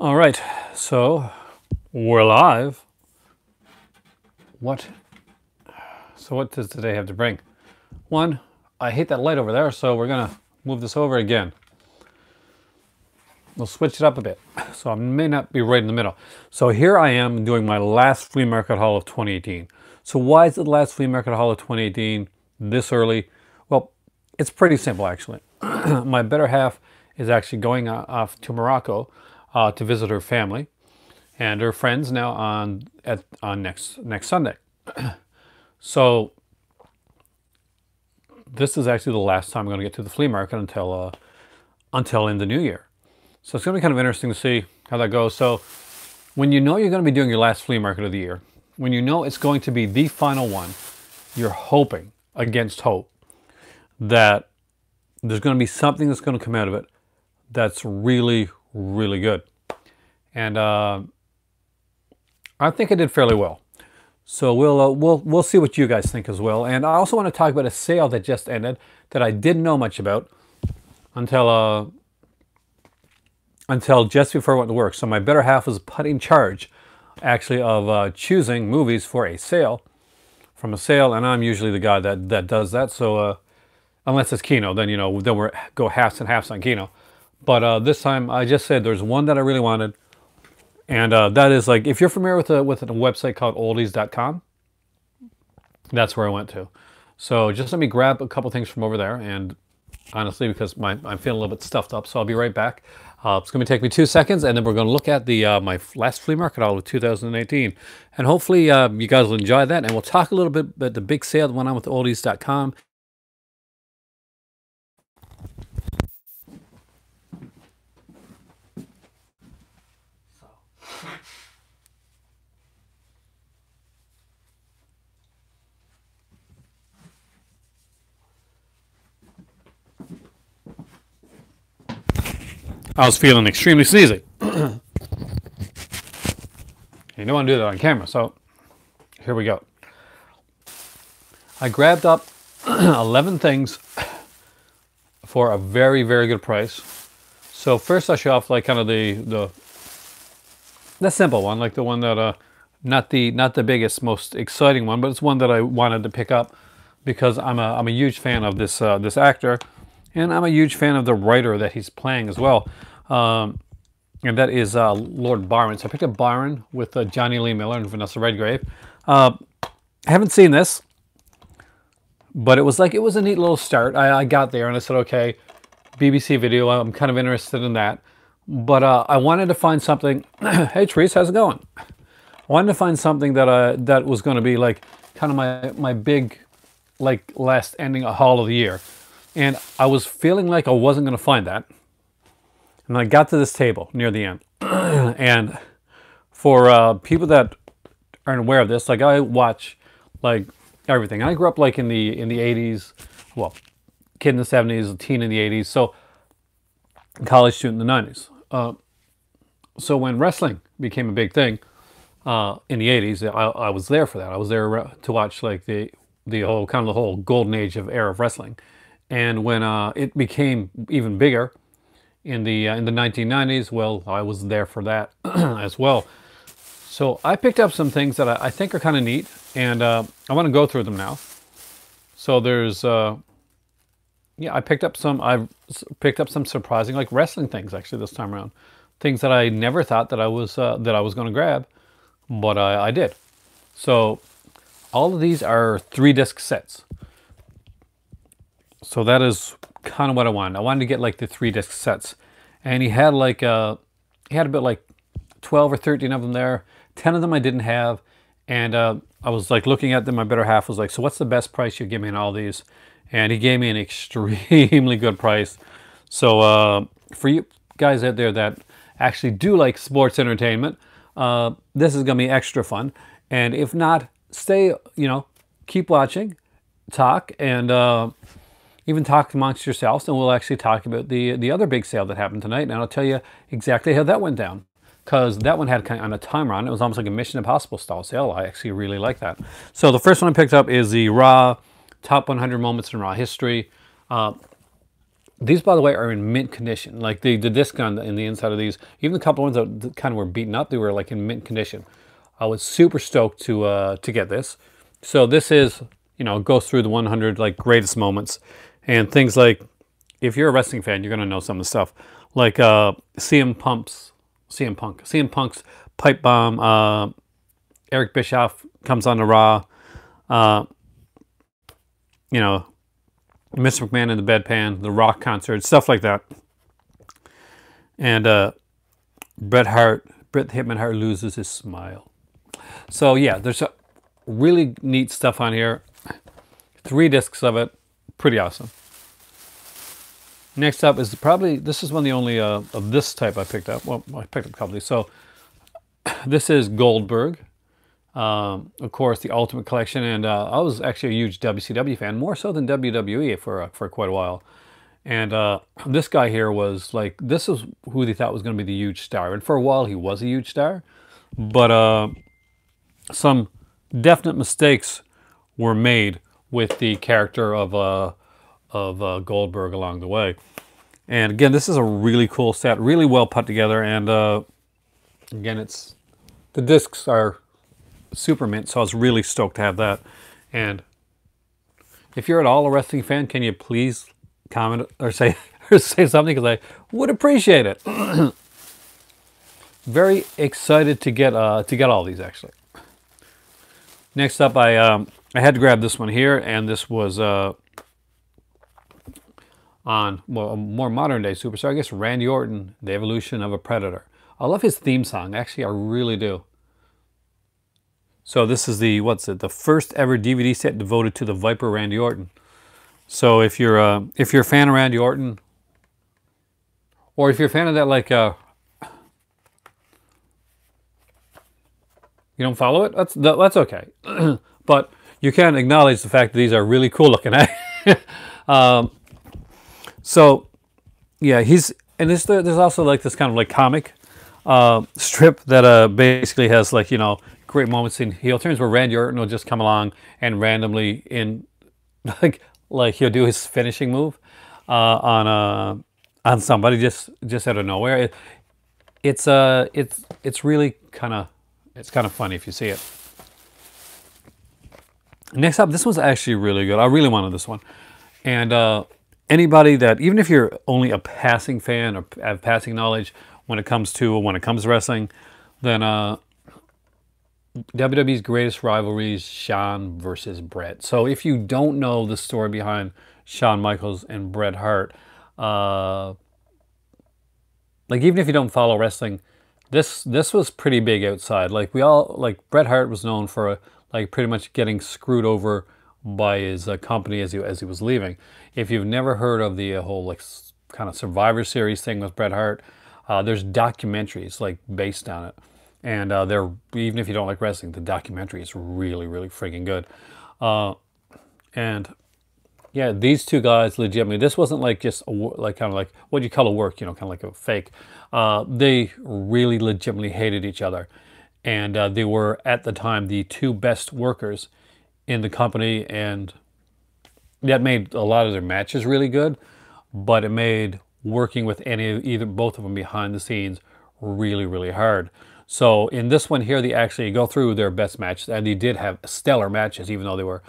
All right, so we're live. What? So what does today have to bring? One, I hate that light over there, so we're gonna move this over again. We'll switch it up a bit, so I may not be right in the middle. So here I am doing my last flea market haul of 2018. So why is it the last flea market haul of 2018 this early? Well, it's pretty simple actually. My better half is actually going off to Morocco to visit her family and her friends now on next Sunday. So this is actually the last time I'm going to get to the flea market until in the new year. So it's going to be kind of interesting to see how that goes. So when you know you're going to be doing your last flea market of the year, when you know it's going to be the final one, you're hoping against hope that there's going to be something that's going to come out of it that's really, really good. And I think I did fairly well. So we'll see what you guys think as well. And I also want to talk about a sale that just ended that I didn't know much about until just before I went to work. So my better half was put in charge, actually, of choosing movies for a sale, from a sale, and I'm usually the guy that does that. So unless it's Kino, then then we go halves and halves on Kino. But this time I just said there's one that I really wanted. And that is, like, if you're familiar with a website called oldies.com, that's where I went to. So just let me grab a couple things from over there. And honestly, because I'm feeling a little bit stuffed up, so I'll be right back. It's going to take me 2 seconds, and then we're going to look at the my last flea market haul of 2018. And hopefully you guys will enjoy that. And we'll talk a little bit about the big sale that went on with oldies.com. I was feeling extremely sneezy. You don't want to do that on camera, so here we go. I grabbed up 11 things for a very, very good price. So first I'll show off like kind of the simple one, like the one that not the biggest, most exciting one, but it's one that I wanted to pick up because I'm a huge fan of this this actor, and I'm a huge fan of the writer that he's playing as well. And that is Lord Byron. So I picked up Byron with Johnny Lee Miller and Vanessa Redgrave. I haven't seen this, but it was a neat little start. I got there and I said, okay, BBC Video, I'm kind of interested in that. But I wanted to find something. Hey, Therese, how's it going? I wanted to find something that that was going to be like kind of my big, like, last ending haul of the year. And I was feeling like I wasn't going to find that. And I got to this table near the end. And for people that aren't aware of this, like, I watch like everything. I grew up like in the 80s, well, kid in the 70s, a teen in the 80s, so college student in the 90s. So when wrestling became a big thing in the 80s, I was there for that. I was there to watch like the whole kind of the whole golden age of era of wrestling. And when it became even bigger in the 1990s, well, I was there for that as well. So I picked up some things that I think are kind of neat, and I want to go through them now. So there's yeah, I've picked up some surprising, like, wrestling things actually this time around. Things that I never thought that I was going to grab, but I did. So all of these are 3-disc sets. So that is kind of what I wanted. I wanted to get like the 3-disc sets, and he had like about like 12 or 13 of them there. 10 of them I didn't have, and I was like looking at them. My better half was like, so what's the best price you give me on all these? And he gave me an extremely good price. So for you guys out there that actually do like sports entertainment, this is gonna be extra fun. And if not, stay, keep watching, talk, and even talk amongst yourselves, and we'll actually talk about the other big sale that happened tonight, and I'll tell you exactly how that went down, because that one had kind of a timer on it. It was almost like a Mission Impossible style sale. I actually really like that. So the first one I picked up is the Raw Top 100 Moments in Raw History. These, by the way, are in mint condition. Like the disc on in the inside of these, even the couple ones that kind of were beaten up, they were like in mint condition. I was super stoked to get this. So this is, you know, goes through the 100 like greatest moments and things like, if you're a wrestling fan, you're gonna know some of the stuff like CM Punk's pipe bomb. Eric Bischoff comes on the Raw. You know, Mr. McMahon in the bedpan, the Rock concert, stuff like that. And Bret the Hitman Hart loses his smile. So yeah, there's a really neat stuff on here. 3 discs of it, pretty awesome. Next up is probably, this is one of the only of this type I picked up. Well, I picked up a couple of these. So this is Goldberg. Of course, the Ultimate Collection, and I was actually a huge WCW fan, more so than WWE for quite a while. And this guy here was like, this is who they thought was going to be the huge star, and for a while he was a huge star, but some definite mistakes were made with the character of Goldberg along the way. And again, this is a really cool set, really well put together, and again, the discs are super mint, so I was really stoked to have that. And if you're at all a wrestling fan, can you please comment or say something, because I would appreciate it. Very excited to get all these actually. Next up, I had to grab this one here, and this was on, well, a more modern day superstar, I guess, Randy Orton, The Evolution of a Predator. I love his theme song, actually, I really do. So this is the, what's it, the first ever DVD set devoted to the Viper Randy Orton. So if you're a fan of Randy Orton, or if you're a fan of that, like, you don't follow it, that's okay. But you can acknowledge the fact that these are really cool looking. So yeah, there's also like this kind of like comic strip that basically has, like, you know, great moments in heel turns where Randy Orton will just come along and randomly in like he'll do his finishing move on somebody just out of nowhere. It's really kind of funny if you see it. Next up, this one's actually really good. I really wanted this one, and anybody that, even if you're only a passing fan or have passing knowledge when it comes to wrestling, then WWE's greatest rivalries, Shawn versus Bret. So if you don't know the story behind Shawn Michaels and Bret Hart, like, even if you don't follow wrestling, this was pretty big outside. Like, Bret Hart was known for like pretty much getting screwed over by his company as he was leaving. If you've never heard of the whole like kind of Survivor Series thing with Bret Hart, there's documentaries like based on it. And they're, even if you don't like wrestling, the documentary is really, really freaking good. And yeah, these two guys legitimately, this wasn't like just like kind of like what you call a work, you know, kind of like a fake. They really legitimately hated each other, and they were at the time the 2 best workers in the company, and that made a lot of their matches really good. But it made working with both of them behind the scenes really, really hard. So in this one here, they actually go through their best matches, and they did have stellar matches, even though they were,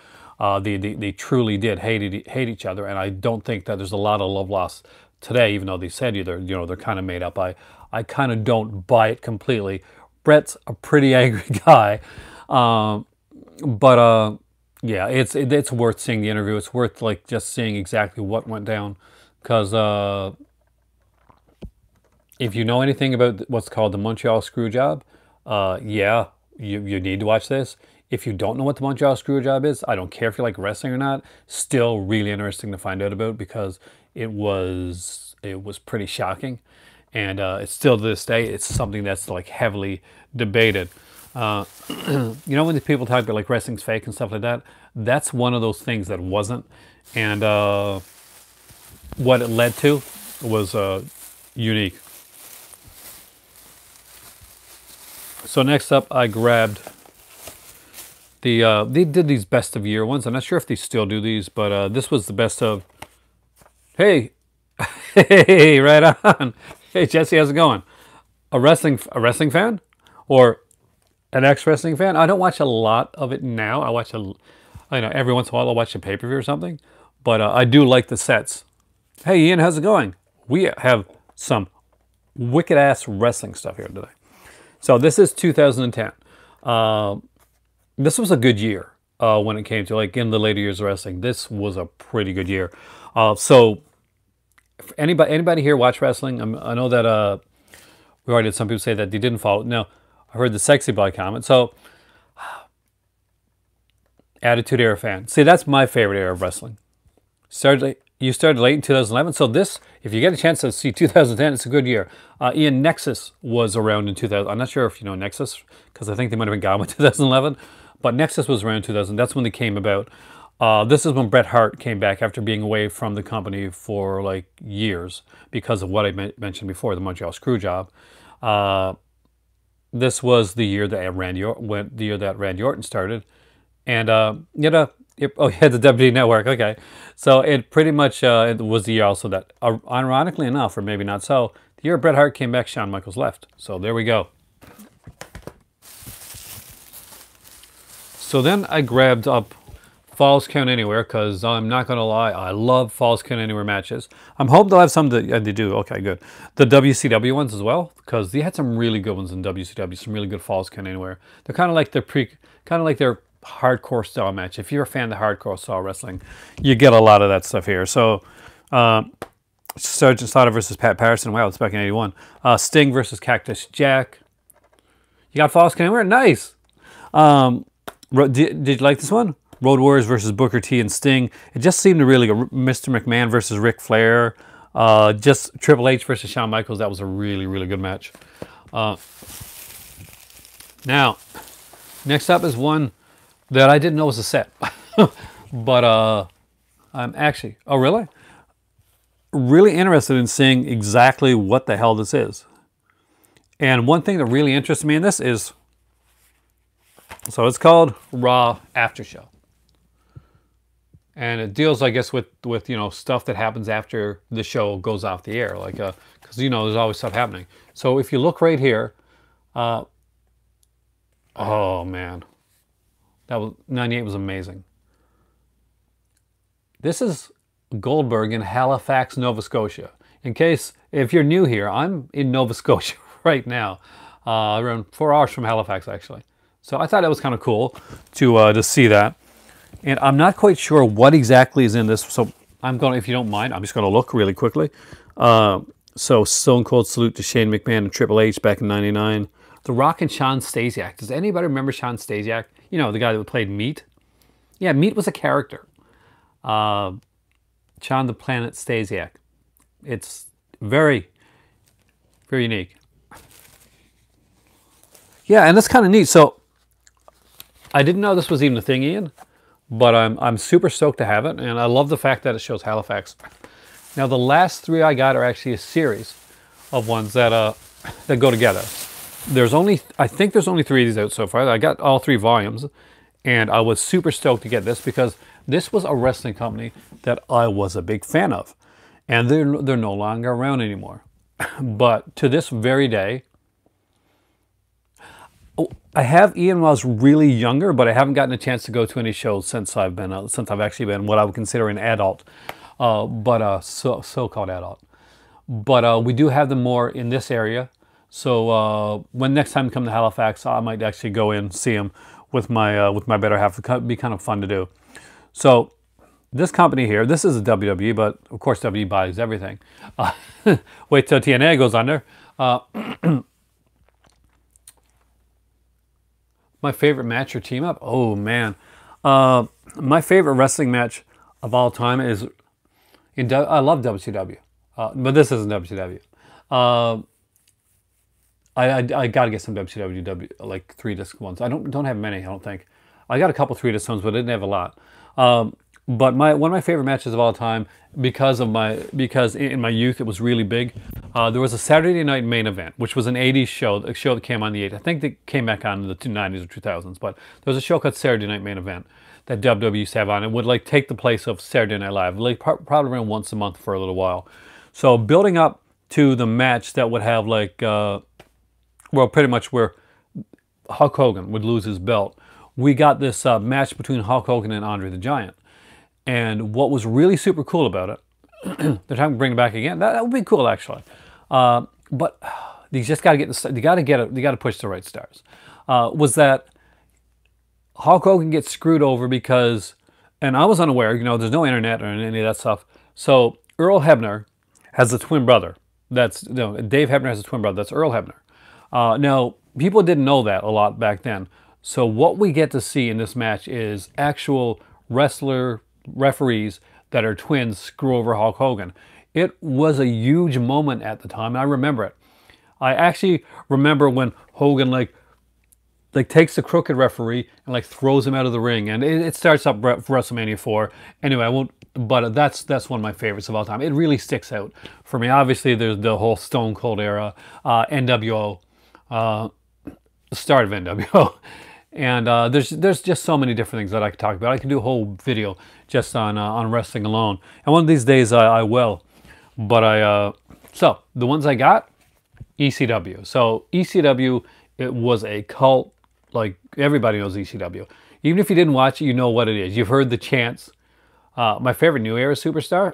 they truly did hate each other. And I don't think that there's a lot of love lost today, even though they said they're kind of made up. I kind of don't buy it completely. Bret's a pretty angry guy, but yeah, it's worth seeing the interview. It's worth like just seeing exactly what went down, because if you know anything about what's called the Montreal Screwjob, yeah, you need to watch this. If you don't know what the Montreal Screwjob is, I don't care if you like wrestling or not, still really interesting to find out about, because it was pretty shocking. And it's still, to this day, it's something that's like heavily debated. You know, when the people talk about like wrestling's fake and stuff like that, that's one of those things that wasn't. And what it led to was unique. So next up, I grabbed they did these best of year ones. I'm not sure if they still do these, but this was the best of. Hey, Hey, right on. Hey, Jesse, how's it going? A wrestling fan, or an ex-wrestling fan? I don't watch a lot of it now. I know every once in a while I'll watch a pay-per-view or something, but I do like the sets. Hey, Ian, how's it going? We have some wicked ass wrestling stuff here today. So this is 2010. This was a good year when it came to like in the later years of wrestling. This was a pretty good year. So if anybody here watch wrestling? I know that we already had some people say that they didn't follow. Now I heard the sexy boy comment. So Attitude Era fan. See, that's my favorite era of wrestling. You started late in 2011. So this, if you get a chance to see 2010, it's a good year. Ian, Nexus was around in 2000. I'm not sure if you know Nexus, because I think they might have been gone by 2011. But Nexus was around 2000. That's when they came about. This is when Bret Hart came back after being away from the company for like years because of what I mentioned before, the Montreal Screwjob. This was the year that Randy Orton started, and oh, yeah, the WWE Network. Okay, so it pretty much it was the year also that, ironically enough, or maybe not so, the year Bret Hart came back, Shawn Michaels left. So there we go. So then I grabbed up Falls Count Anywhere, because I'm not going to lie, I love Falls Count Anywhere matches. I'm hoping they'll have some that they do. Okay, good. The WCW ones as well, because they had some really good ones in WCW, some really good Falls Count Anywhere. They're kind of like their hardcore style match. If you're a fan of the hardcore style wrestling, you get a lot of that stuff here. So Sergeant Slaughter versus Pat Patterson. Wow, it's back in '81. Sting versus Cactus Jack. You got Falls Count Anywhere? Nice. Did you like this one? Road Warriors versus Booker T and Sting. It just seemed to really go. Mr. McMahon versus Ric Flair. Just Triple H versus Shawn Michaels. That was a really, really good match. Now, next up is one that I didn't know was a set. But I'm actually, oh really? Really interested in seeing exactly what the hell this is. And one thing that really interests me in this is, so it's called Raw After Show. And it deals, I guess, with you know, stuff that happens after the show goes off the air, like because you know there's always stuff happening. So if you look right here, oh man, that was '98 was amazing. This is Goldberg in Halifax, Nova Scotia. In case if you're new here, I'm in Nova Scotia right now, around 4 hours from Halifax actually. So I thought that was kind of cool to see that. And I'm not quite sure what exactly is in this. So I'm going to, if you don't mind, I'm just going to look really quickly. So Stone Cold salute to Shane McMahon and Triple H back in '99. The Rock and Shawn Stasiak. Does anybody remember Shawn Stasiak? You know, the guy that played Meat? Yeah, Meat was a character. Shawn the Planet Stasiak. It's very, very unique. Yeah, and that's kind of neat. So I didn't know this was even a thing, Ian. But I'm super stoked to have it, and I love the fact that it shows Halifax. Now the last three I got are actually a series of ones that that go together. I think there's only 3 of these out so far. I got all 3 volumes, and I was super stoked to get this because this was a wrestling company that I was a big fan of, and they're no longer around anymore. But to this very day, I have Ian when I was really younger, but I haven't gotten a chance to go to any shows since I've actually been what I would consider an adult, so-called adult. But we do have them more in this area. So when next time I come to Halifax, I might actually go in and see them with my better half. It'd be kind of fun to do. So this company here, this is a WWE, but of course WWE buys everything. Wait till TNA goes under. My favorite match or team up? Oh man, my favorite wrestling match of all time is I love WCW, but this isn't WCW. I got to get some WCW like 3-disc ones. I don't have many. I don't think I got a couple 3-disc ones, but I didn't have a lot. But one of my favorite matches of all time, because in my youth it was really big. There was a Saturday Night Main Event, which was an '80s show, a show that came on the 80s. I think they came back on in the '90s or 2000s, but there was a show called Saturday Night Main Event that WWE used to have on. It would like take the place of Saturday Night Live, like probably around once a month for a little while. So building up to the match that would have like, well, pretty much where Hulk Hogan would lose his belt, we got this match between Hulk Hogan and Andre the Giant. And what was really super cool about it, they're trying to bring it back again. That would be cool, actually. But you just got to get the, you got to get it. You got to push the right stars. Was that Hulk Hogan gets screwed over because, and I was unaware. You know, there's no internet or any of that stuff. So Earl Hebner has a twin brother. That's, you know, Dave Hebner has a twin brother. That's Earl Hebner. Now people didn't know that a lot back then. So what we get to see in this match is actual referees that are twins screw over Hulk Hogan. It was a huge moment at the time. I remember it. I actually remember when Hogan like takes the crooked referee and like throws him out of the ring, and it starts up for WrestleMania 4. Anyway, I won't. But that's one of my favorites of all time. It really sticks out for me. Obviously, there's the whole Stone Cold era, NWO, the start of NWO. And there's just so many different things that I could talk about. I could do a whole video just on wrestling alone. And one of these days I will. But so the ones I got, ECW. So ECW, it was a cult. Like everybody knows ECW. Even if you didn't watch it, you know what it is. You've heard the chants. My favorite New Era superstar.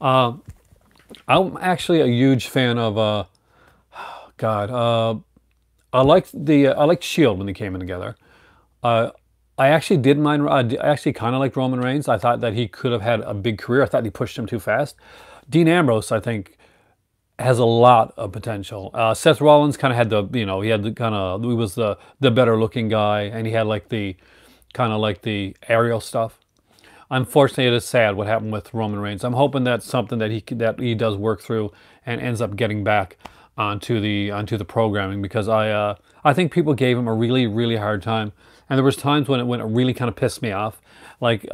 I'm actually a huge fan of I liked Shield when they came in together. I actually did mind. I actually kind of liked Roman Reigns. I thought that he could have had a big career. I thought he pushed him too fast. Dean Ambrose, I think, has a lot of potential. Seth Rollins kind of had the, you know, he was the better looking guy, and he had like the kind of like the aerial stuff. Unfortunately, it is sad what happened with Roman Reigns. I'm hoping that's something that he does work through and ends up getting back onto the programming, because I think people gave him a really hard time, and there was times when it really kind of pissed me off. Like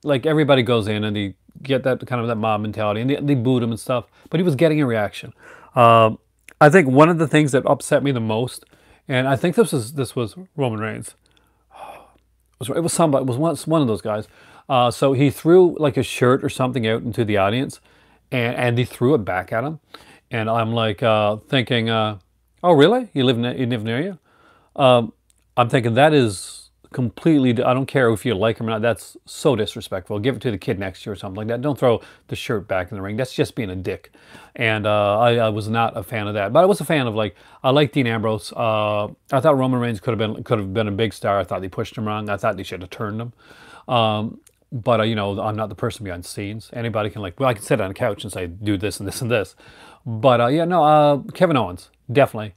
everybody goes in and they get that kind of that mob mentality, and they booed him and stuff, but he was getting a reaction. I think one of the things that upset me the most, and I think this was Roman Reigns. It was somebody. It was one of those guys. So he threw like a shirt or something out into the audience, and he threw it back at him. And I'm like thinking, oh really? You live near you? I'm thinking that is completely, I don't care if you like him or not, that's so disrespectful. Give it to the kid next to you or something like that. Don't throw the shirt back in the ring. That's just being a dick. And I was not a fan of that. But I was a fan of, like, I like Dean Ambrose. I thought Roman Reigns could have been a big star. I thought they pushed him wrong. I thought they should have turned him. But you know, I'm not the person behind the scenes. Anybody can, like, well, I can sit on a couch and say, do this and this and this. But yeah, no, Kevin Owens, definitely.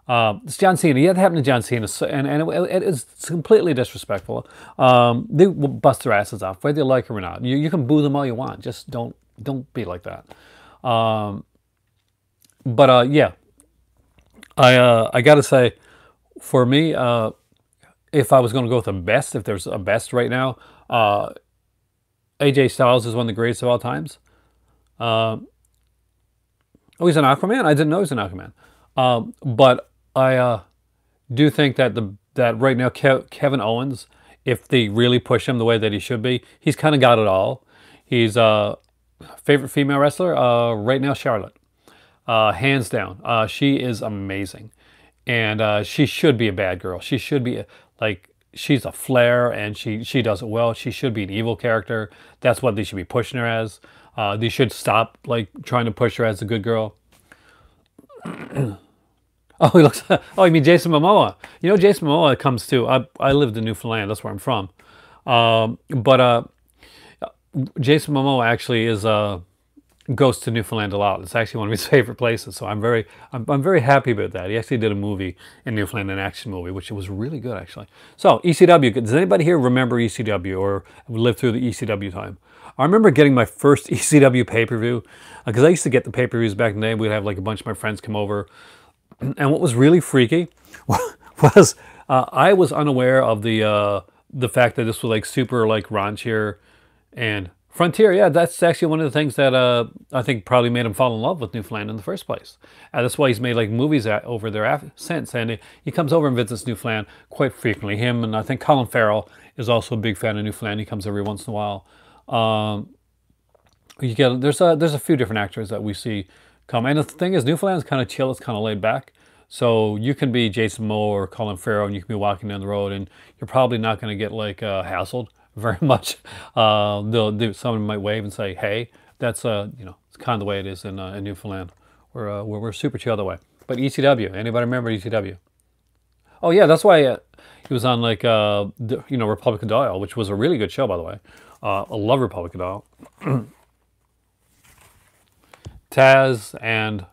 It's John Cena. Yeah, that happened to John Cena, and it is completely disrespectful. They will bust their asses off, whether you like them or not. You can boo them all you want. Just don't be like that. But yeah, I gotta say, for me, if I was going to go with the best, if there's a best right now, AJ Styles is one of the greatest of all times. Oh, he's an Aquaman? I didn't know he was an Aquaman. But I do think that that right now Kevin Owens, if they really push him the way that he should be, he's kind of got it all. He's favorite female wrestler right now, Charlotte, hands down. She is amazing, and she should be a bad girl. She should be like, she's a Flair, and she does it well. She should be an evil character. That's what they should be pushing her as. They should stop like trying to push her as a good girl. Oh, he looks. Oh, you mean Jason Momoa? You know, Jason Momoa comes too. I lived in Newfoundland. That's where I'm from. But Jason Momoa actually goes to Newfoundland a lot. It's actually one of his favorite places. So I'm very happy about that. He actually did a movie in Newfoundland, an action movie, which was really good actually. So ECW. Does anybody here remember ECW or lived through the ECW time? I remember getting my first ECW pay-per-view, because I used to get the pay-per-views back in the day. We'd have like a bunch of my friends come over. And what was really freaky was I was unaware of the fact that this was like super like raunchier and Frontier. Yeah, that's actually one of the things that I think probably made him fall in love with Newfoundland in the first place. That's why he's made like movies over there since. And he comes over and visits Newfoundland quite frequently. Him, and I think Colin Farrell is also a big fan of Newfoundland. He comes every once in a while. you get there's a few different actors that we see come. And the thing is, Newfoundland's kind of chill. It's kind of laid back. So you can be Jason Momoa or Colin Farrell, and you can be walking down the road, and you're probably not going to get like hassled very much. Someone might wave and say, "Hey," that's it's kind of the way it is in Newfoundland. We're super chill that way. But ECW, anybody remember ECW? Oh yeah, that's why he was on like Republic of Dial, which was a really good show, by the way. I love Republic of Dial. Taz and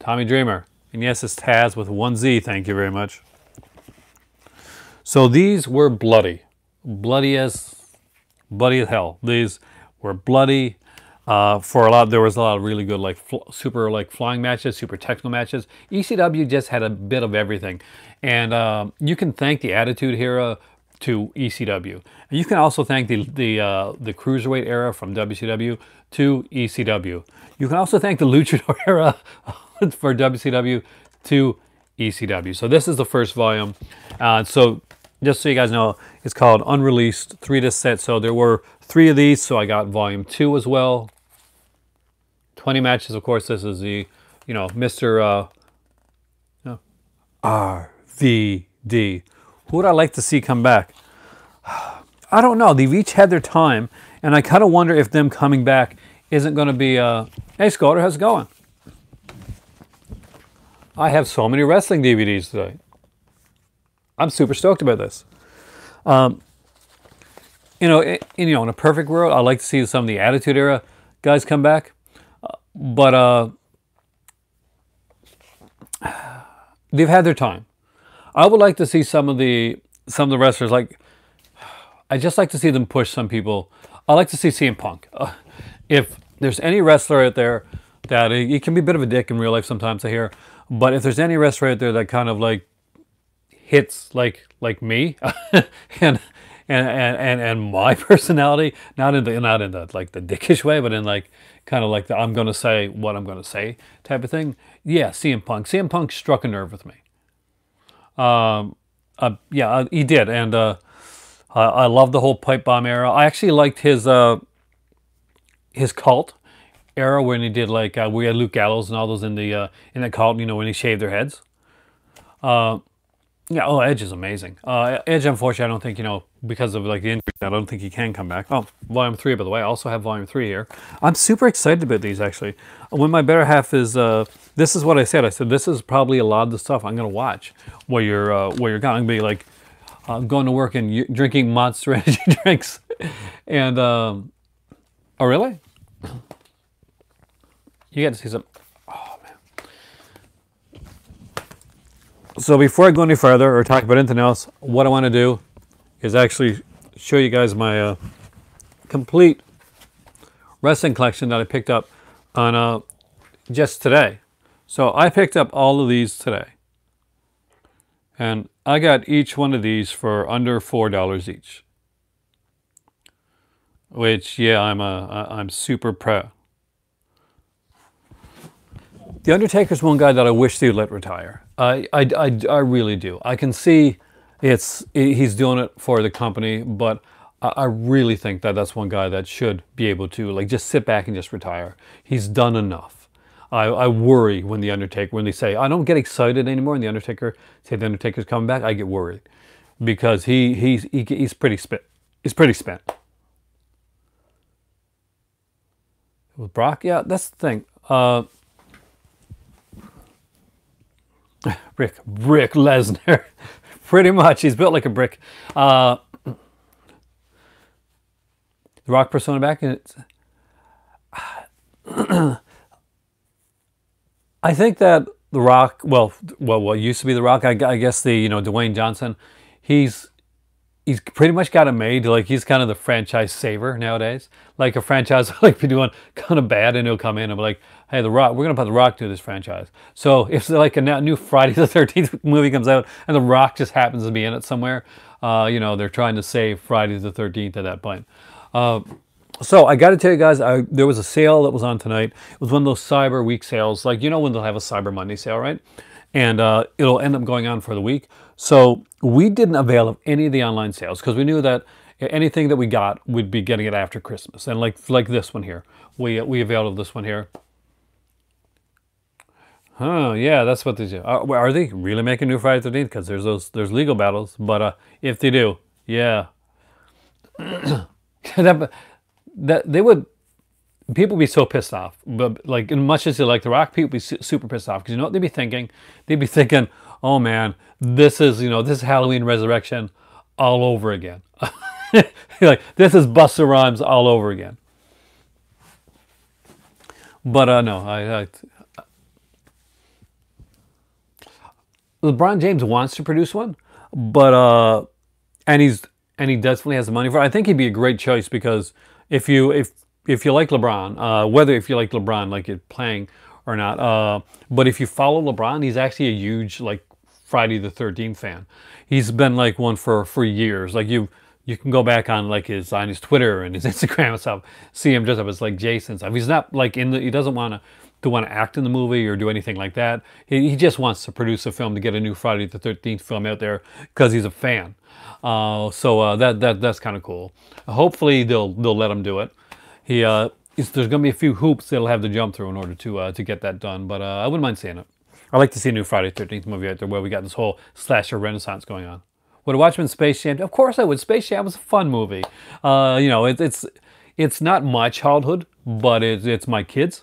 Tommy Dreamer. And yes, it's Taz with one Z, thank you very much. So these were bloody. Bloody as hell. These were bloody. There was a lot of really good like super like flying matches, super technical matches. ECW just had a bit of everything. And you can thank the Attitude Era to ECW. And you can also thank the Cruiserweight era from WCW to ECW. You can also thank the Luchador era for WCW to ECW. So this is the first volume. So just so you guys know, it's called Unreleased 3-disc set. So there were 3 of these, so I got volume 2 as well. 20 matches, of course. This is the, Mr. RVD. Who would I like to see come back? I don't know. They've each had their time, and I kind of wonder if them coming back isn't going to be, hey, Scooter, how's it going? I have so many wrestling DVDs today. I'm super stoked about this. In a perfect world, I'd like to see some of the Attitude Era guys come back. But they've had their time. I would like to see some of the wrestlers, like, I just like to see them push some people. I like to see CM Punk. If there's any wrestler out there that he can be a bit of a dick in real life sometimes, I hear, but if there's any wrestler out there that kind of like hits like me and my personality, not in the like the dickish way, but in like kind of like the I'm gonna say what I'm gonna say type of thing. Yeah, CM Punk. CM Punk struck a nerve with me. Yeah, he did, and I love the whole pipe bomb era. I actually liked his cult era when he did like we had Luke Gallows and all those in the cult. When he shaved their heads. Yeah, Edge is amazing. Edge, unfortunately, I don't think, because of like the injury, I don't think he can come back. Oh, volume 3, by the way. I also have volume 3 here. I'm super excited about these, actually. When my better half is, this is what I said. I said, this is probably a lot of the stuff I'm going to watch while you're gone. I'm going to be like going to work and drinking Monster Energy drinks. And, oh, really? You get to see some. So before I go any further or talk about anything else, what I want to do is actually show you guys my complete wrestling collection that I picked up on just today. So I picked up all of these today. And I got each one of these for under $4 each. Which, yeah, I'm super proud. The Undertaker's one guy that I wish they'd let retire. I really do. I can see he's doing it for the company, but I really think that that's one guy that should be able to like just sit back and just retire. He's done enough. I worry when when they say, I don't get excited anymore when the Undertaker's coming back. I get worried because he's pretty spent. He's pretty spent. With Brock, yeah, that's the thing. Brick Lesnar. Pretty much. He's built like a brick. The Rock persona back. And I think that The Rock, well, what used to be The Rock, I guess Dwayne Johnson, he's pretty much got it made. Like, he's kind of the franchise saver nowadays. Like, a franchise like be doing kind of bad, and he'll come in and be like, hey, The Rock, we're going to put The Rock through this franchise. So if like a new Friday the 13th movie comes out and The Rock just happens to be in it somewhere, they're trying to save Friday the 13th at that point. So I got to tell you guys, there was a sale that was on tonight. It was one of those Cyber Week sales. Like, when they'll have a Cyber Monday sale, right? And it'll end up going on for the week. So we didn't avail of any of the online sales because we knew that anything that we got, we'd be getting it after Christmas. And like this one here, we availed of this one here. Oh yeah, that's what they do. Are they really making new Friday the 13th? Because there's legal battles, but if they do, yeah, that they would. People be so pissed off, but like as much as they like The Rock, people be super pissed off because you know what they'd be thinking? They'd be thinking, "Oh man, this is this is Halloween Resurrection all over again." Like this is Busta Rhymes all over again. But no, LeBron James wants to produce one, but and he definitely has the money for it. I think he'd be a great choice because if you like LeBron, whether if you like LeBron like you're playing or not, but if you follow LeBron, he's actually a huge like Friday the 13th fan. He's been like one for years. Like you can go back on like his Twitter and his Instagram and stuff, see him dressed up as like Jason stuff. He's not like he doesn't want to act in the movie or do anything like that. He just wants to produce a film to get a new Friday the 13th film out there because he's a fan. So that's kind of cool. Hopefully they'll let him do it. There's going to be a few hoops that'll have to jump through in order to get that done, but I wouldn't mind seeing it. I'd like to see a new Friday the 13th movie out there where we got this whole slasher renaissance going on. Would I watch him in Space Jam? Of course I would. Space Jam was a fun movie. It's not my childhood, but it's my kids.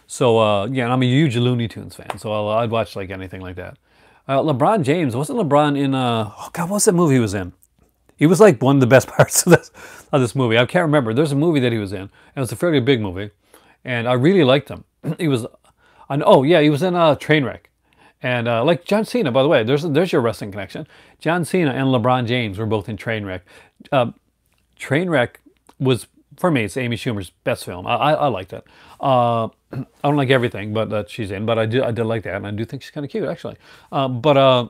So yeah, and I'm a huge Looney Tunes fan, so I'd watch like anything like that. LeBron James, wasn't LeBron in oh God, what's that movie he was in? He was like one of the best parts of this movie. I can't remember. There's a movie that he was in. It was a fairly big movie, and I really liked him. He was, oh yeah, he was in Trainwreck, and like John Cena, by the way. There's your wrestling connection. John Cena and LeBron James were both in Trainwreck. Trainwreck was, for me, it's Amy Schumer's best film. I liked it. I don't like everything, but that she's in. But I did like that, and I do think she's kind of cute, actually. Actually,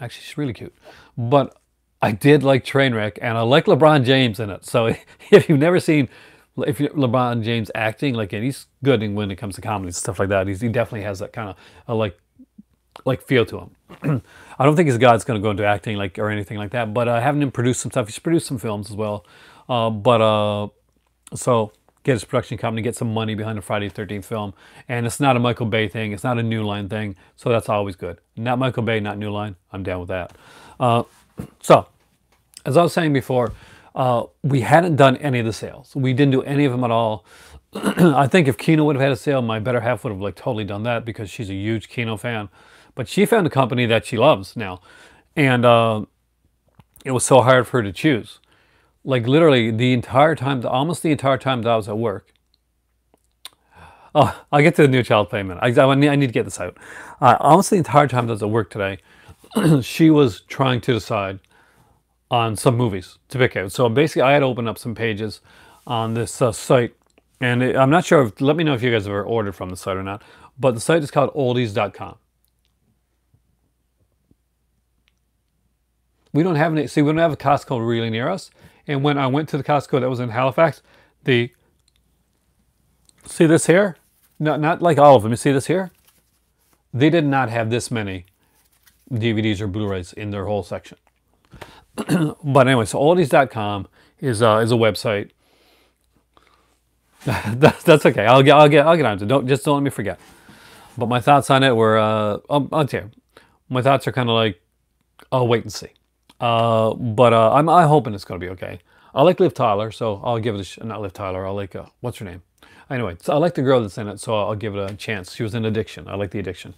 she's really cute. But I did like Trainwreck, and I like LeBron James in it. So if you've never seen LeBron James acting, like, and he's good when it comes to comedy and stuff like that. He definitely has that kind of like feel to him. I don't think his God's going to go into acting like or anything like that. But having him produce some stuff, he's produced some films as well. So get his production company, get some money behind a Friday the 13th film. And it's not a Michael Bay thing. It's not a New Line thing. So that's always good. Not Michael Bay, not New Line. I'm down with that. So, as I was saying before, we hadn't done any of the sales. We didn't do any of them at all. I think if Kino would have had a sale, my better half would have like totally done that because she's a huge Kino fan. But she found a company that she loves now. And it was so hard for her to choose. Like literally the entire time, almost the entire time that I was at work. Oh, I'll get to the new child payment. I need to get this out. Almost the entire time that I was at work today, she was trying to decide on some movies to pick out. So basically I had opened up some pages on this site. And I'm not sure, let me know if you guys have ever ordered from the site or not. But the site is called oldies.com. We don't have any, see, we don't have a Costco really near us. And when I went to the Costco that was in Halifax, see this here? Not like all of them. You see this here? They did not have this many DVDs or Blu-rays in their whole section. But anyway, so oldies.com is a website. That's okay. I'll get on to it. Don't let me forget. But my thoughts on it were I'll tell you. My thoughts are kind of like I'll wait and see. But I'm hoping it's going to be okay. I like Liv Tyler, so I'll give it a not Liv Tyler. I like what's her name? Anyway, so I like the girl that's in it, so I'll give it a chance. She was in Addiction. I like The Addiction.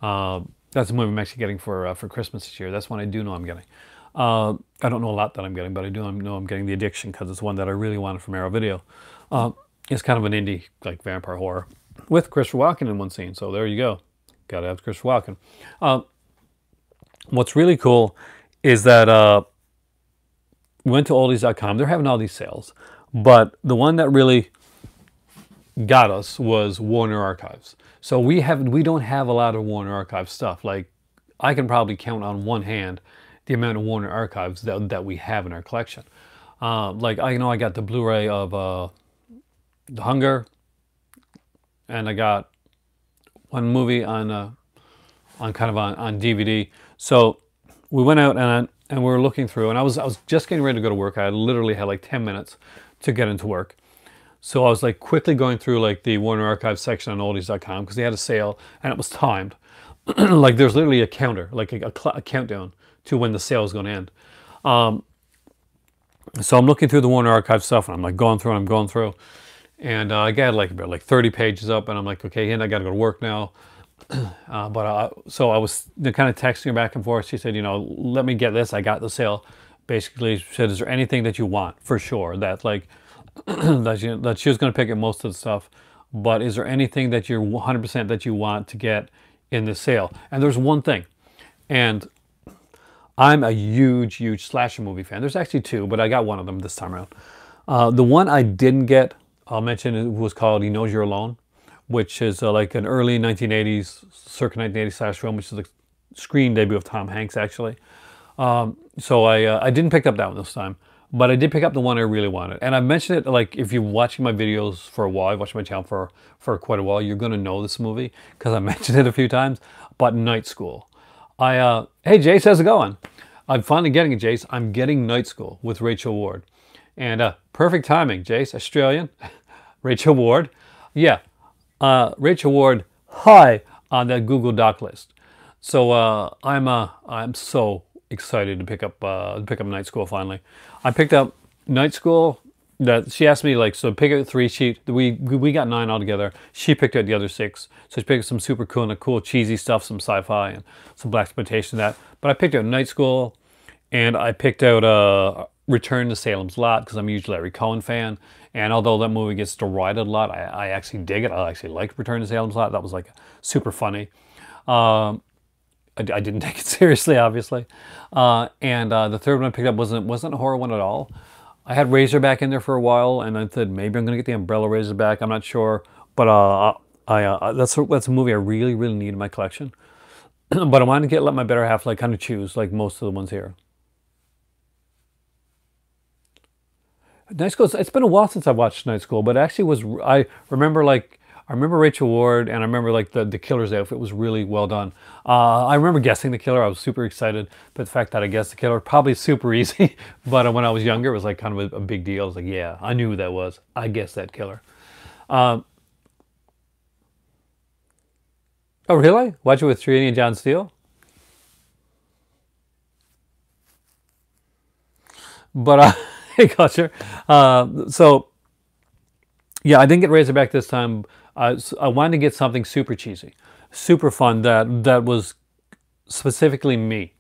That's the movie I'm actually getting for Christmas this year. That's one I do know I'm getting. I don't know a lot that I'm getting, but I do know I'm getting The Addiction because it's one that I really wanted from Arrow Video. It's kind of an indie like vampire horror with Christopher Walken in one scene. So there you go. Got to have Christopher Walken. What's really cool is that we went to oldies.com. They're having all these sales, but the one that really got us was Warner Archives. So we don't have a lot of Warner Archives stuff. Like I can probably count on one hand the amount of Warner Archives that we have in our collection. Like I know I got the Blu-ray of The Hunger, and I got one movie on DVD. So we went out and and we were looking through, and I was just getting ready to go to work. I literally had like 10 minutes to get into work. So I was like quickly going through like the Warner Archive section on oldies.com because they had a sale and it was timed. Like there's literally a counter, like a countdown to when the sale is going to end. So I'm looking through the Warner Archive stuff and I'm like going through and I'm going through. And I got like about like 30 pages up and I'm like, okay, and I got to go to work now. So I was kind of texting her back and forth. She said, you know, let me get this. I got the sale. Basically, she said, is there anything that you want for sure that like that she was going to pick up most of the stuff, but is there anything that you're 100% that you want to get in the sale? And there's one thing, and I'm a huge slasher movie fan. There's actually two, but I got one of them this time around. The one I didn't get, I'll mention, it was called He Knows You're Alone, which is like an early 1980s, circa 1980s slash film, which is the screen debut of Tom Hanks, actually. So I didn't pick up that one this time, but I did pick up the one I really wanted. And I mentioned it, like, if you're watching my videos for a while, I've watched my channel for quite a while, you're going to know this movie, because I mentioned it a few times, but Night School. Hey, Jace, how's it going? I'm finally getting it, Jace. I'm getting Night School with Rachel Ward. And perfect timing, Jace, Australian, Rachel Ward. Yeah. Rachel Ward high on that Google Doc list. So I'm so excited to pick up Night School finally. I picked up Night School. That she asked me, like, so pick out 3. We got 9 altogether. She picked out the other 6. So she picked some super cool cheesy stuff, some sci-fi and some blaxploitation that. But I picked out Night School, and I picked out Return to Salem's Lot because I'm a huge Larry Cohen fan. And although that movie gets derided a lot, I actually dig it. I actually like Return to Salem's Lot. That was like super funny. I didn't take it seriously, obviously. And the third one I picked up wasn't a horror one at all. I had Razorback in there for a while, and I said maybe I'm going to get the Umbrella Razorback. I'm not sure, but that's a movie I really need in my collection. But I wanted to let my better half like kind of choose like most of the ones here. Night School. It's been a while since I watched Night School, but it actually was. I remember Rachel Ward, and I remember like the killer's outfit was really well done. I remember guessing the killer. I was super excited, but the fact that I guessed the killer probably super easy. But when I was younger, it was like kind of a big deal. I was like, yeah, I knew who that was. I guessed that killer. Oh really? Watch it with Trini and John Steele. But hey, culture. So yeah, I didn't get Razorback this time. I wanted to get something super cheesy, super fun that was specifically me.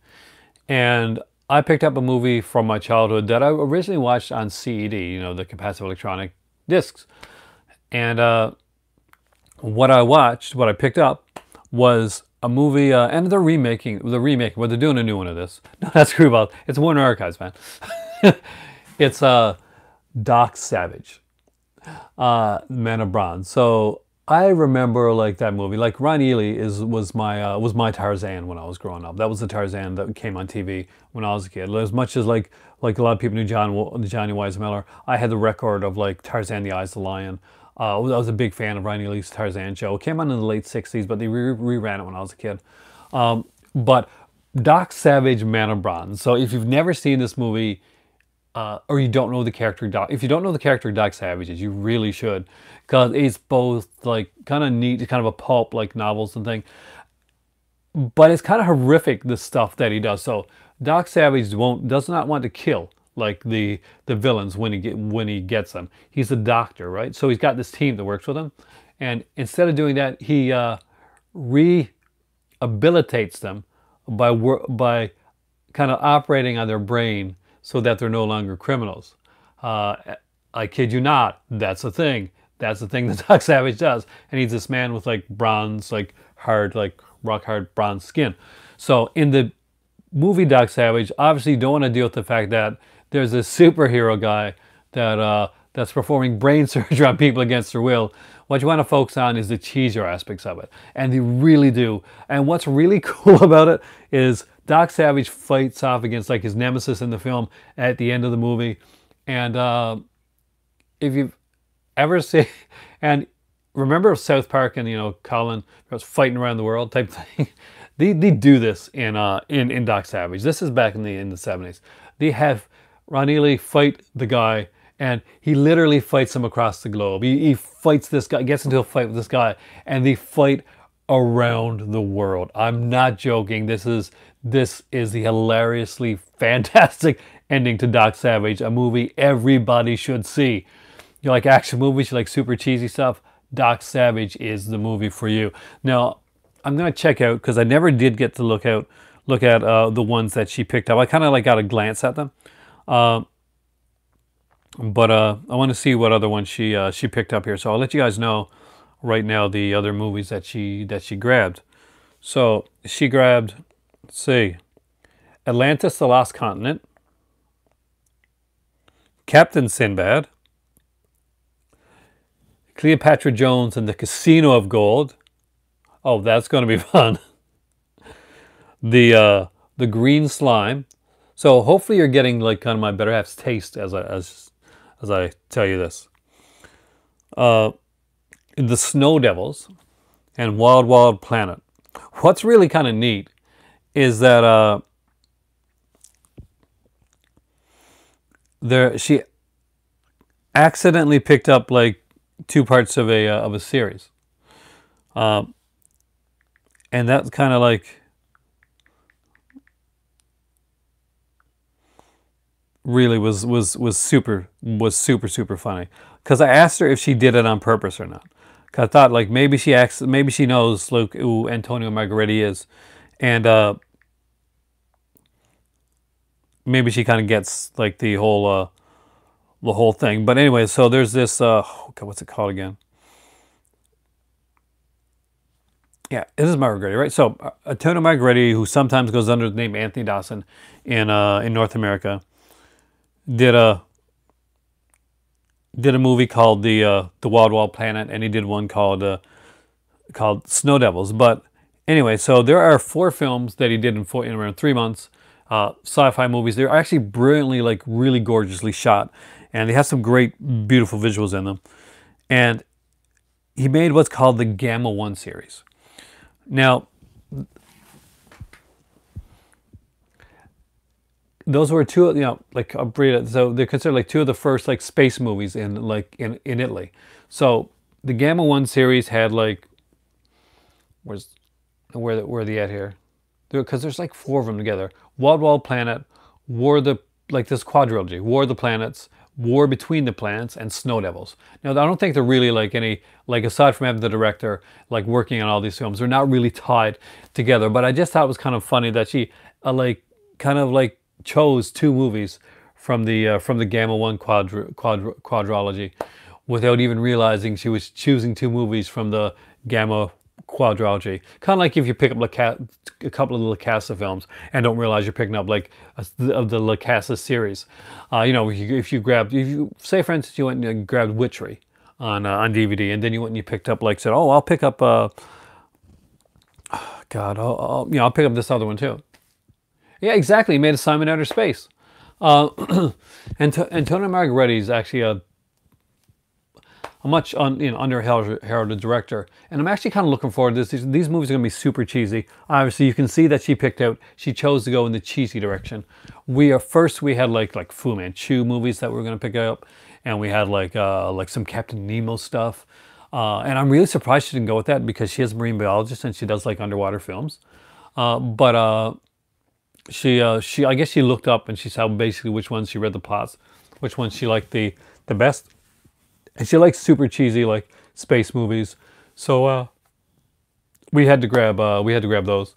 And I picked up a movie from my childhood that I originally watched on CED, you know, the capacitive electronic discs. And what I picked up was a movie, and they're remaking, well, they're doing a new one of this. No, that's Screwball. It's Warner Archives, man. It's Doc Savage, Man of Bronze. So I remember like that movie. Like Ron Ely was my Tarzan when I was growing up. That was the Tarzan that came on TV when I was a kid. As much as like a lot of people knew Johnny Weissmuller, I had the record of like Tarzan: The Eyes of the Lion. I was a big fan of Ron Ely's Tarzan show. It came on in the late '60s, but they reran it when I was a kid. But Doc Savage, Man of Bronze. So if you've never seen this movie, or you don't know the character Doc, if you don't know the character Doc Savage is, you really should, because it's both like kind of neat, kind of a pulp like novels and thing, but it's kind of horrific, the stuff that he does. So Doc Savage does not want to kill like the villains when he gets them. He's a doctor, right? So he's got this team that works with him, and instead of doing that, he rehabilitates them by kind of operating on their brain so that they're no longer criminals. I kid you not, that's a thing. That's the thing that Doc Savage does. And he's this man with like bronze, like hard, like rock hard bronze skin. So in the movie Doc Savage, obviously you don't want to deal with the fact that there's this superhero guy that's performing brain surgery on people against their will. What you want to focus on is the cheesier aspects of it. And they really do. And what's really cool about it is Doc Savage fights off against like his nemesis in the film at the end of the movie. And if you've ever seen, and remember South Park and, you know, Colin was fighting around the world type thing? They do this in Doc Savage. This is back in the 70s. They have Ron Ely fight the guy, and he literally fights him across the globe. He fights this guy, gets into a fight with this guy, and they fight around the world. I'm not joking. This is the hilariously fantastic ending to Doc Savage, a movie everybody should see. You like action movies, you like super cheesy stuff, Doc Savage is the movie for you. Now, I'm gonna check out, because I never did get to look at the ones that she picked up. I kind of like got a glance at them, but I want to see what other ones she picked up here. So I'll let you guys know right now the other movies that she grabbed. So she grabbed, let's see, Atlantis: The Lost Continent, Captain Sinbad, Cleopatra Jones and the Casino of Gold. Oh, that's going to be fun. The Green Slime. So hopefully you're getting like kind of my better half's taste as I tell you this. The Snow Devils and Wild Wild Planet. What's really kind of neat is that she accidentally picked up like 2 parts of a series, and that's kind of like really was super funny, because I asked her if she did it on purpose or not. Cause I thought like maybe she knows like who Antonio Margheriti is, and maybe she kind of gets like the whole thing. But anyway, so there's this oh God, what's it called again? Yeah, this is Margheriti, right? So Antonio Margheriti, who sometimes goes under the name Anthony Dawson in North America, did a movie called the Wild Wild Planet, and he did one called Snow Devils. But anyway, so there are 4 films that he did in around 3 months. Sci-fi movies. They're actually brilliantly, like really gorgeously shot, and they have some great, beautiful visuals in them. And he made what's called the Gamma 1 series. Now, those were 2, like so they're considered like 2 of the first like space movies in Italy. So the Gamma 1 series had like, where are they at here? Because there's like 4 of them together. Wild Wild Planet, this quadrilogy, War of the Planets, War Between the Planets, and Snow Devils. Now, I don't think they're really like any, like aside from having the director like working on all these films, they're not really tied together. But I just thought it was kind of funny that she chose 2 movies from the Gamma 1 quadrilogy without even realizing she was choosing 2 movies from the Gamma quadrilogy. Kind of like if you pick up a couple of the La Casa films and don't realize you're picking up like of the La Casa series. If you say for instance you went and grabbed Witchery on DVD, and then you went and you picked up like said, oh, I'll pick up I'll pick up this other one too. Yeah, exactly. He made Assignment Outer Space. Antonio Margheriti is actually a much under-heralded director, and I'm actually kind of looking forward to this. These movies are going to be super cheesy. Obviously, you can see that she chose to go in the cheesy direction. We had like Fu Manchu movies that we were going to pick up, and we had like some Captain Nemo stuff. And I'm really surprised she didn't go with that, because she is a marine biologist and she does like underwater films. She I guess she looked up and she saw basically which ones she read the plots, which ones she liked the best. And she likes super cheesy like space movies, so we had to grab those.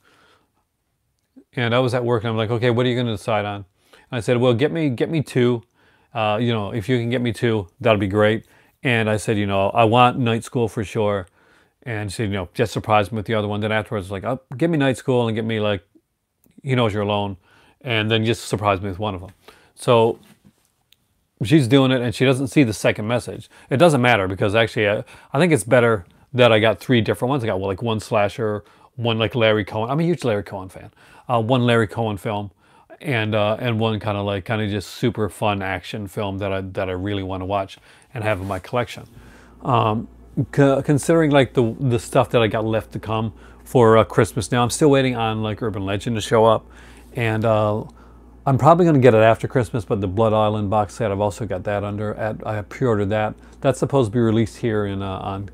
And I was at work and I'm like, okay, what are you going to decide on? And I said, well, get me 2. If you can get me 2, that'll be great. And I said, I want Night School for sure. And she said, just surprise me with the other one. Then afterwards, like, oh, give me Night School and get me like He Knows You're Alone, and then just surprise me with one of them. So she's doing it, and she doesn't see the second message. It doesn't matter, because actually I think it's better that I got 3 different ones. I got like 1 slasher, 1 like Larry Cohen. I'm a huge Larry Cohen fan. 1 Larry Cohen film, and 1 kind of just super fun action film that I really want to watch and have in my collection. Considering like the stuff that I got left to come for Christmas now. I'm still waiting on like Urban Legend to show up, and I'm probably going to get it after Christmas. But the Blood Island box set, I've also got that I pre-ordered that. That's supposed to be released here in on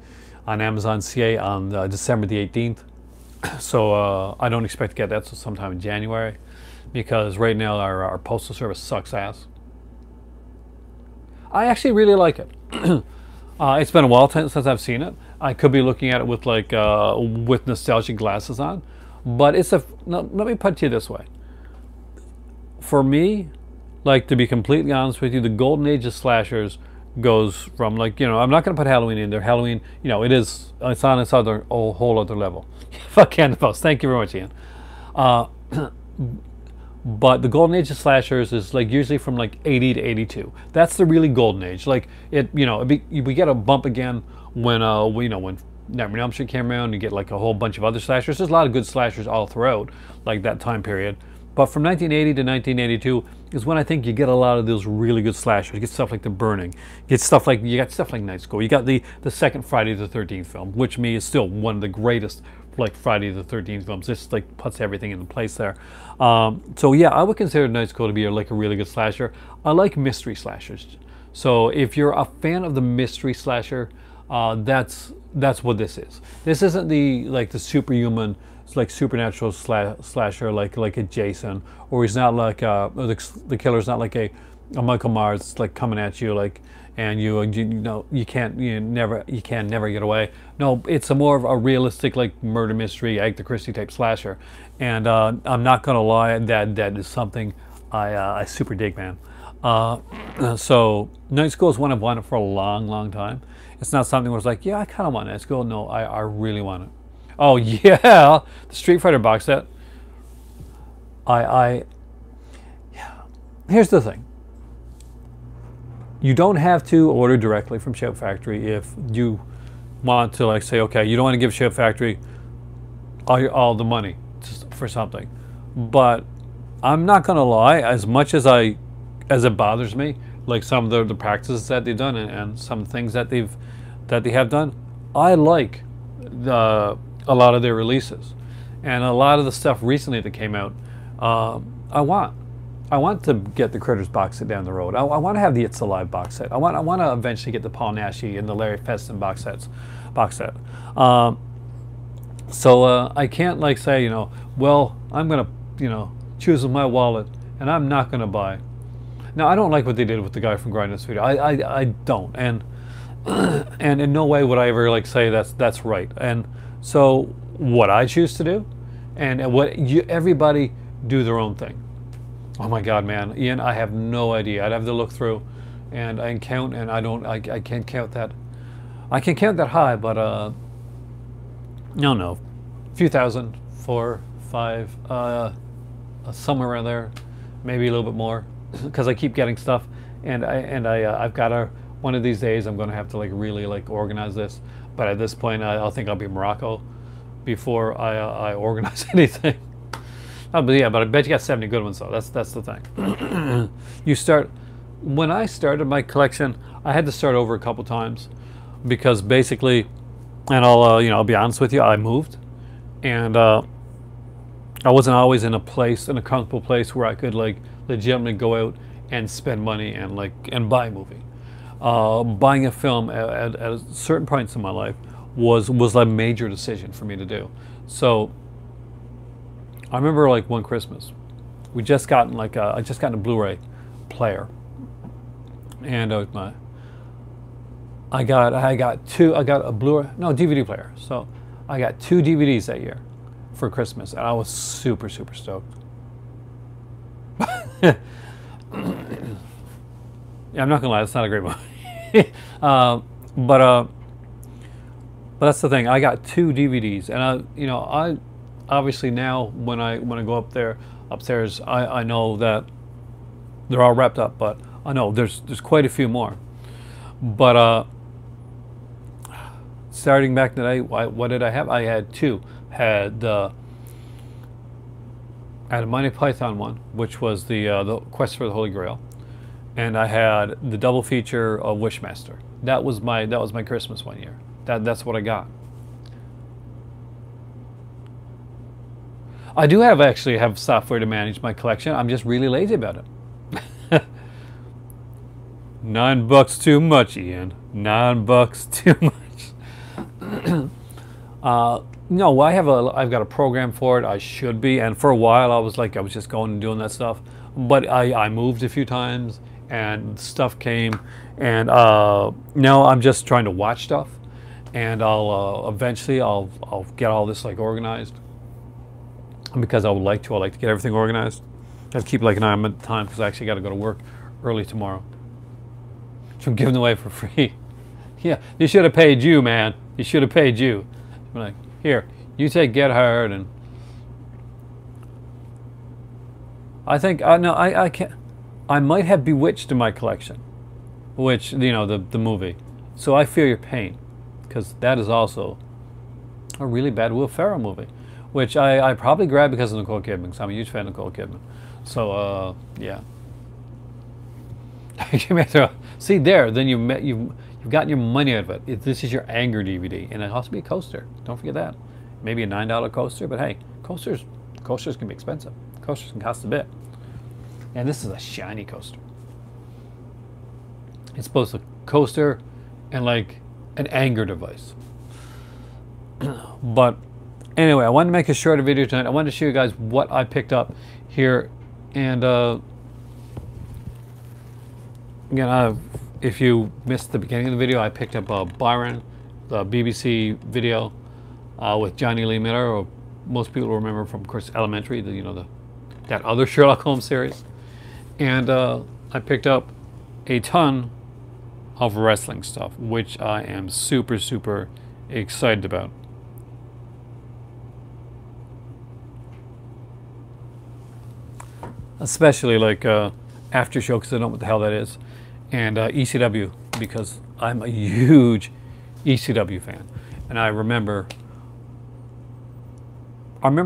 Amazon CA on December the 18th. So I don't expect to get that till sometime in January, because right now our postal service sucks ass. I actually really like it. It's been a while since I've seen it. I could be looking at it with like with nostalgic glasses on, but it's a. No, let me put it to you this way. For me, like, to be completely honest with you, the golden age of slashers goes from, like, you know, I'm not going to put Halloween in there. Halloween, you know, it's on its other whole other level. Fuck Canada Post. Thank you very much, Ian. But the golden age of slashers is like usually from like 80 to 82. That's the really golden age. Like it, you know, we get a bump again when you know, when Nightmare on Elm Street came around. You get like a whole bunch of other slashers. There's a lot of good slashers all throughout like that time period. But from 1980 to 1982 is when I think you get a lot of those really good slashers. You get stuff like The Burning. You got stuff like Night School. You got the second Friday the 13th film, which to me is still one of the greatest like Friday the 13th films. Just like puts everything into place there. So yeah, I would consider Night School to be like a really good slasher. I like mystery slashers. So if you're a fan of the mystery slasher, that's what this is. This isn't the superhuman, like supernatural slasher like a Jason, or he's not like the killer's not like a Michael Myers like coming at you like, and you know you can never get away. No, it's a more of a realistic like murder mystery, Agatha Christie type slasher. And I'm not gonna lie, that is something I super dig, man. So Night School is one I've wanted for a long time. It's not something where it's like, yeah, I kind of want Night School. No, I really want it. Oh yeah, the Street Fighter box set. Yeah. Here's the thing. You don't have to order directly from Shout Factory if you want to, like, say, okay, you don't want to give Shout Factory all the money for something. But I'm not gonna lie, as much as it bothers me, like some of the practices that they've done and some things that they have done, I like a lot of their releases, and a lot of the stuff recently that came out. I want to get the Critters box set down the road. I want to have the It's Alive box set. I want to eventually get the Paul Naschy and the Larry Feston box set. So I can't like say, you know, well, I'm gonna, you know, choose with my wallet and I'm not gonna buy. Now I don't like what they did with the guy from Grindhouse Video. I don't, and in no way would I ever like say that's right. And so what I choose to do, and everybody do their own thing. Oh my God, man, Ian, I have no idea. I'd have to look through, and I can count, and I can't count that. I can count that high, but no, a few thousand, 4, 5, somewhere around there, maybe a little bit more, because I keep getting stuff, and I've got one of these days I'm going to have to like really like organize this. But at this point, I think I'll be in Morocco before I organize anything. Oh, but yeah, but I bet you got 70 good ones though. That's the thing. When I started my collection, I had to start over a couple times because basically, and I'll be honest with you, I moved, and I wasn't always in a comfortable place where I could like legitimately go out and spend money and buy a movie. Buying a film at certain points in my life was a major decision for me to do. So I remember like one Christmas, I just gotten a Blu-ray player, and I got a Blu-ray, no, DVD player. So I got 2 DVDs that year for Christmas, and I was super stoked. Yeah, I'm not gonna lie, it's not a great movie. But that's the thing. I got 2 DVDs, and I obviously now when I go upstairs, I know that they're all wrapped up, but I know there's quite a few more. But starting back today, what did I have? I had 2. I had a Monty Python one, which was the Quest for the Holy Grail, and I had the double feature of Wishmaster. That was my Christmas one year. That's what I got. I do actually have software to manage my collection. I'm just really lazy about it. $9 too much, Ian. $9 too much. No, I've got a program for it. I should be, and for a while I was just going and doing that stuff. But I moved a few times, and stuff came, and now I'm just trying to watch stuff, and eventually I'll get all this like organized, because I like to get everything organized. I keep like an eye on the time, because I actually got to go to work early tomorrow. So I'm giving away for free. Yeah, they should have paid you, man. They should have paid you. I'm like, here, you take Get Hard, and I think I can't. I might have Bewitched in my collection, which, you know, the movie. So I feel your pain, because that is also a really bad Will Ferrell movie, which I probably grabbed because of Nicole Kidman, because I'm a huge fan of Nicole Kidman. So yeah. See there, then you've gotten your money out of it. This is your anger DVD, and it has to be a coaster. Don't forget that. Maybe a $9 coaster, but hey, coasters can be expensive. Coasters can cost a bit. And this is a shiny coaster. It's both a coaster and like an anger device. But anyway, I wanted to make a shorter video tonight. I wanted to show you guys what I picked up here, and again, if you missed the beginning of the video, I picked up Byron, the BBC video with Johnny Lee Miller, or most people remember from, of course, Elementary, that other Sherlock Holmes series. And I picked up a ton of wrestling stuff, which I am super, super excited about. Especially like After Show, because I don't know what the hell that is. And ECW, because I'm a huge ECW fan. And I remember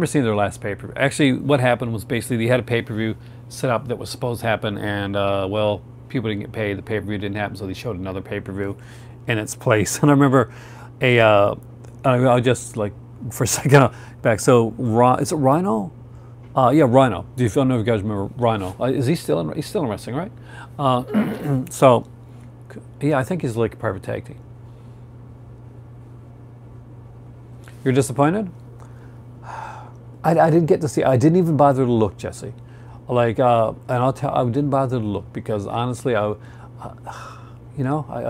seeing their last pay-per-view. Actually, what happened was basically they had a pay-per-view set up that was supposed to happen, and well, people didn't get paid. The pay-per-view didn't happen, so they showed another pay-per-view in its place. And I remember I just like for a second back. So is it Rhino? Yeah, Rhino. I don't know if you guys remember Rhino. Is he still in? He's still in wrestling, right? So yeah, I think he's like a part of a tag team. You're disappointed? I didn't get to see. I didn't even bother to look, Jesse. Like, and I'll tell. I didn't bother to look because honestly, I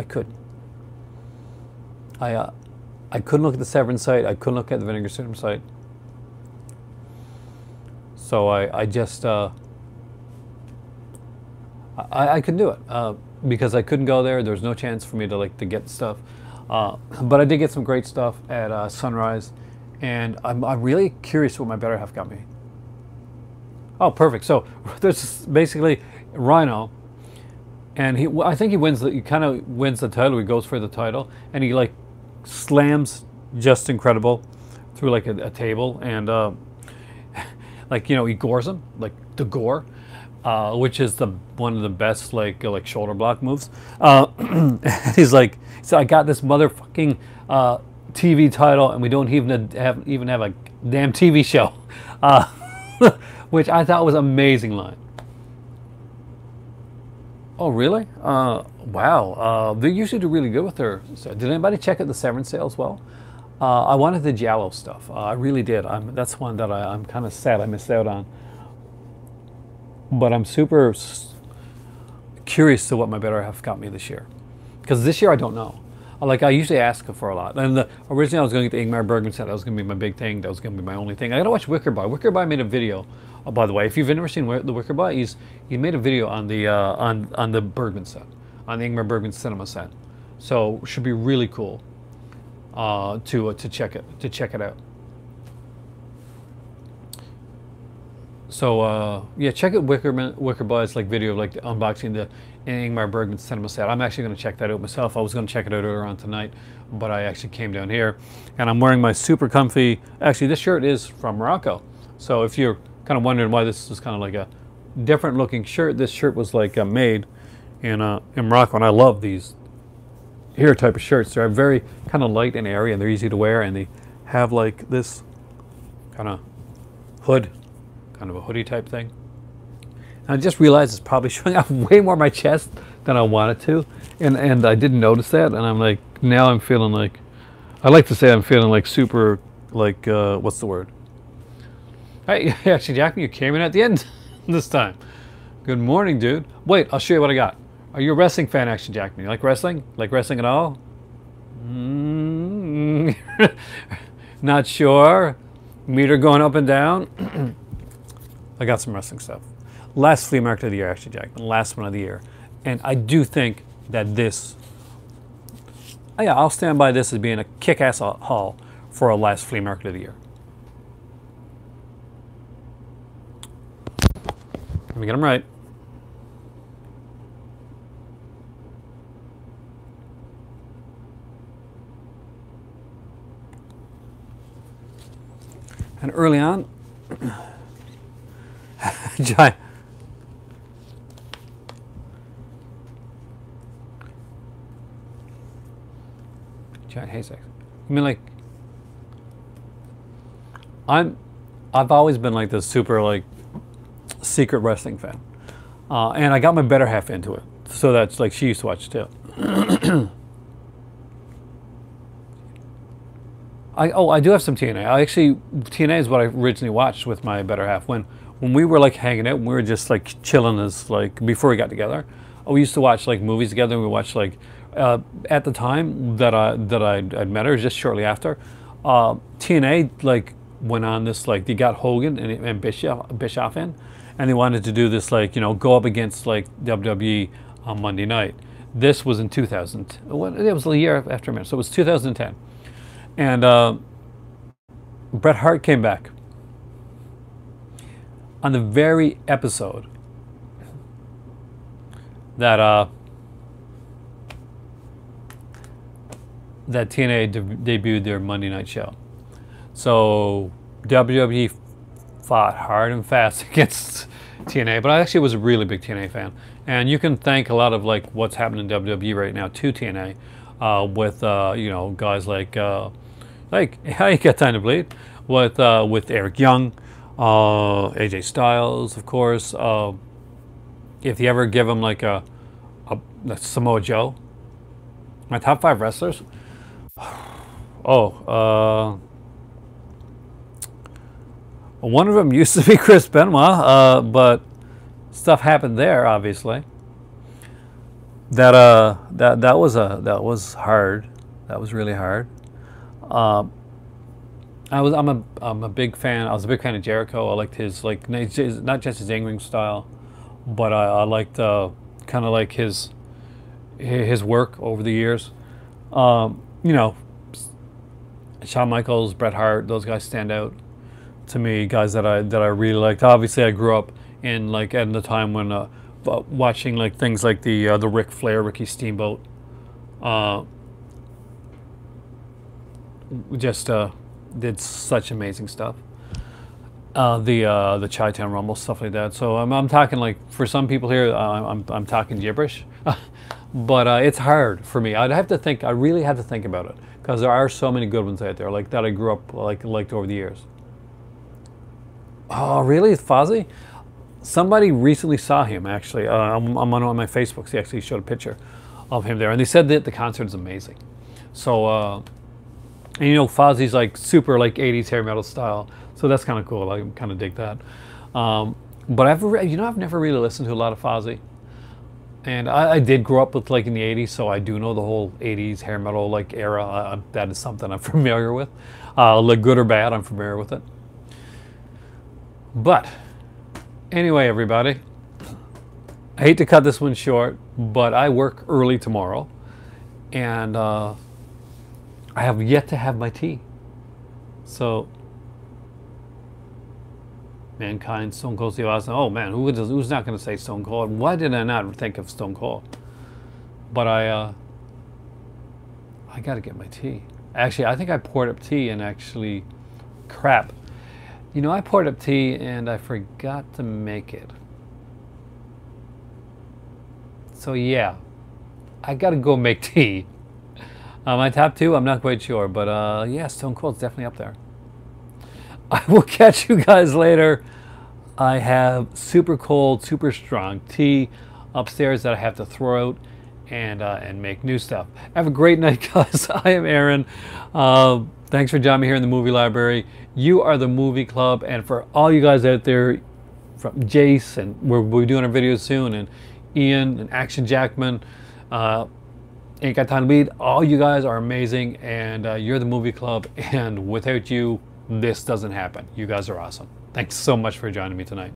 couldn't. I couldn't look at the Severance site. I couldn't look at the Vinegar Syndrome site. So I just I couldn't do it because I couldn't go there. There was no chance for me to get stuff. But I did get some great stuff at Sunrise, and I'm really curious what my better half got me. Oh, perfect. So there's basically Rhino, and I think he kind of wins the title. He goes for the title, and he like slams Just Incredible through like a table, and like, you know, he gores him, like the gore, which is one of the best like shoulder block moves. He's like, so I got this motherfucking TV title, and we don't even have a damn TV show, which I thought was an amazing line. Oh, really? Wow. They usually do really good with their. So did anybody check out the Severance sale as well? I wanted the Giallo stuff. I really did. That's one that I'm kind of sad I missed out on. But I'm super curious to what my better half got me this year. Because this year I don't know. Like, I usually ask for a lot. And originally I was going to get the Ingmar Bergman set. That was going to be my big thing. That was going to be my only thing. I got to watch Wicker Boy. Wicker Boy made a video. Oh, by the way, if you've never seen the Wicker Boy, he made a video on the on the Bergman set, on the Ingmar Bergman cinema set. So it should be really cool to check it out. So yeah, check out Wicker Boy's like video of like unboxing the Ingmar Bergman cinema set. I'm actually going to check that out myself. I was going to check it out earlier on tonight, but I actually came down here, and I'm wearing my super comfy. Actually, this shirt is from Morocco. So if you're kind of wondering why this is kind of like a different looking shirt, this shirt was like made in Morocco, and I love these here type of shirts. They're very kind of light and airy, and they're easy to wear, and they have like this kind of hood, kind of a hoodie type thing. And I just realized it's probably showing off way more my chest than I wanted to, and I didn't notice that. And I'm like, now I'm feeling like, I like to say I'm feeling like super, like what's the word? Hey, actually, Jack, you came in at the end this time. Good morning, dude. Wait, I'll show you what I got. Are you a wrestling fan, Action Jack? You like wrestling? Like wrestling at all? Not sure. Meter going up and down. I got some wrestling stuff. Last flea market of the year, actually, Jack. Last one of the year. And I do think that this, oh yeah, I'll stand by this as being a kick-ass haul for a last flea market of the year. Let me get them right. And early on, giant haystacks. I mean, like, I've always been like this super like secret wrestling fan, and I got my better half into it. So that's like she used to watch too. I do have some TNA. TNA is what I originally watched with my better half when we were like hanging out. And we were just like chilling as like before we got together. We used to watch like movies together. And we watched like at the time that I'd met her, just shortly after. TNA like went on this like they got Hogan and Bischoff in, and they wanted to do this like go up against like WWE on Monday night. This was in 2000. It was a year after a minute, so it was 2010. And Bret Hart came back on the very episode that TNA debuted their Monday night show. So WWE fought hard and fast against TNA, but I actually was a really big TNA fan, and you can thank a lot of like what's happening in WWE right now to TNA with guys like how you got time to bleed with Eric Young, AJ Styles, of course. If you ever give him like a Samoa Joe, my top 5 wrestlers. One of them used to be Chris Benoit, but stuff happened there, obviously. That was hard. That was really hard. I'm a big fan. I was a big fan of Jericho. I liked his like not just his in-ring style, but I liked kind of like his work over the years. Shawn Michaels, Bret Hart, those guys stand out to me. Guys that I really liked. Obviously, I grew up in like at the time when watching like things like the Ric Flair, Ricky Steamboat. Just did such amazing stuff. The Chi-Town Rumble, stuff like that. So I'm talking like for some people here, I'm talking gibberish, but it's hard for me. I'd have to think. I really have to think about it because there are so many good ones out there like that I grew up liked over the years. Oh, really? Fozzy? Somebody recently saw him actually. I'm on my Facebook. He actually showed a picture of him there, and they said that the concert is amazing. So. And Fozzy's like super like 80s hair metal style, so that's kind of cool. I kind of dig that. But I've never really listened to a lot of Fozzy, and I did grow up with like in the 80s, so I do know the whole 80s hair metal like era. That is something I'm familiar with, like good or bad, I'm familiar with it. But anyway, everybody, I hate to cut this one short, but I work early tomorrow, and I have yet to have my tea. So, Mankind, Stone Cold Steve Austin. Oh man, who's not going to say Stone Cold? Why did I not think of Stone Cold? But I got to get my tea. Actually, I think I poured up tea and actually, crap. I poured up tea and I forgot to make it. So yeah, I got to go make tea. My top 2, I'm not quite sure, but yeah, Stone Cold's definitely up there. I will catch you guys later. I have super cold, super strong tea upstairs that I have to throw out and make new stuff. Have a great night, guys. I am Aaron. Thanks for joining me here in the movie library. You are the movie club, and for all you guys out there, from Jace, and we'll be doing our videos soon, and Ian and Action Jackman, Ain't Got Time to Bleed. All you guys are amazing, and you're the movie club, and without you, this doesn't happen. You guys are awesome. Thanks so much for joining me tonight.